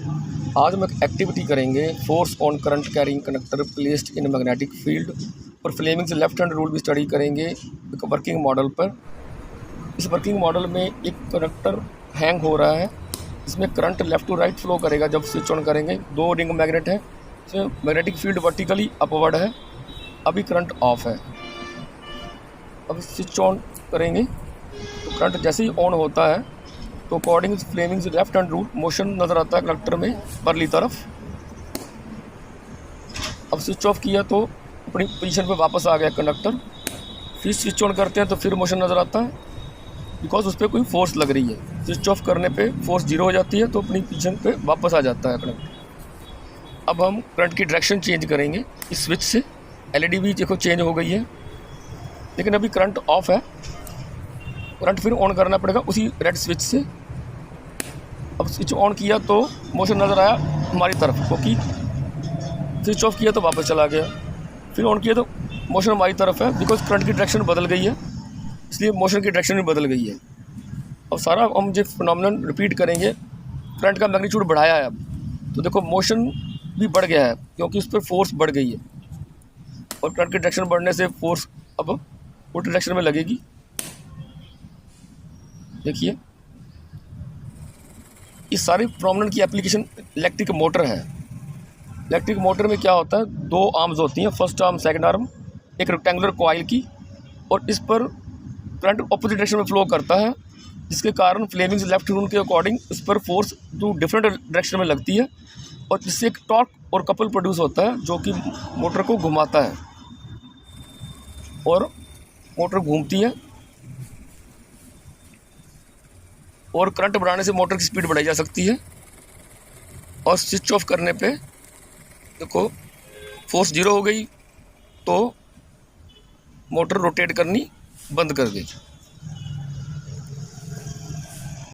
आज हम एक एक्टिविटी करेंगे, force on current carrying conductor placed in magnetic field और फ्लेमिंग्स लेफ्ट हैंड रूल भी स्टडी करेंगे एक वर्किंग मॉडल पर। इस वर्किंग मॉडल में एक कंडक्टर हैंग हो रहा है, इसमें current left to right flow करेगा जब स्विच ऑन करेंगे। 2 रिंग मैग्नेट है, इसमें मैग्नेटिक फील्ड वर्टिकली अपवर्ड है। अभी करंट ऑफ है। अब स्विच ऑन करेंगे तो करंट जैसे ही ऑन होता है तो according Fleming's left hand rule motion नज़र आता है कंडक्टर में परली तरफ। अब स्विच ऑफ किया तो अपनी पोजीशन पे वापस आ गया कंडक्टर। फिर स्विच ऑन करते हैं तो फिर मोशन नज़र आता है, बिकॉज उस पर कोई फोर्स लग रही है। स्विच ऑफ करने पे फोर्स 0 हो जाती है तो अपनी पोजीशन पे वापस आ जाता है कंडक्टर। अब हम करंट की डायरेक्शन चेंज करेंगे इस स्विच से। एलईडी भी देखो चेंज हो गई है, लेकिन अभी करंट ऑफ है। करंट फिर ऑन करना पड़ेगा उसी रेड स्विच से। अब स्विच ऑन किया तो मोशन नज़र आया हमारी तरफ, क्योंकि स्विच ऑफ किया तो वापस चला गया। फिर ऑन किया तो मोशन हमारी तरफ है, बिकॉज करंट की डायरेक्शन बदल गई है, इसलिए मोशन की डायरेक्शन भी बदल गई है। अब सारा हम जो फिनोमेनन रिपीट करेंगे। करंट का मैग्नीट्यूड बढ़ाया है अब, तो देखो मोशन भी बढ़ गया है क्योंकि उस पर फोर्स बढ़ गई है, और करंट की डायरेक्शन बढ़ने से फोर्स अब उल्टी डायरेक्शन में लगेगी। देखिए, इस सारी फिनोमेनन की एप्लीकेशन इलेक्ट्रिक मोटर है। इलेक्ट्रिक मोटर में क्या होता है, 2 आर्म्स होती हैं, फर्स्ट आर्म सेकंड आर्म, एक रेक्टेंगुलर कॉइल की, और इस पर करंट ऑपोजिट डायरेक्शन में फ्लो करता है, जिसके कारण फ्लेमिंग्स लेफ्ट रूल के अकॉर्डिंग इस पर फोर्स 2 डिफरेंट डायरेक्शन में लगती है, और जिससे एक टॉर्क और कपल प्रोड्यूस होता है जो कि मोटर को घुमाता है, और मोटर घूमती है। और करंट बढ़ाने से मोटर की स्पीड बढ़ाई जा सकती है। और स्विच ऑफ करने पे देखो फोर्स 0 हो गई तो मोटर रोटेट करनी बंद कर गई।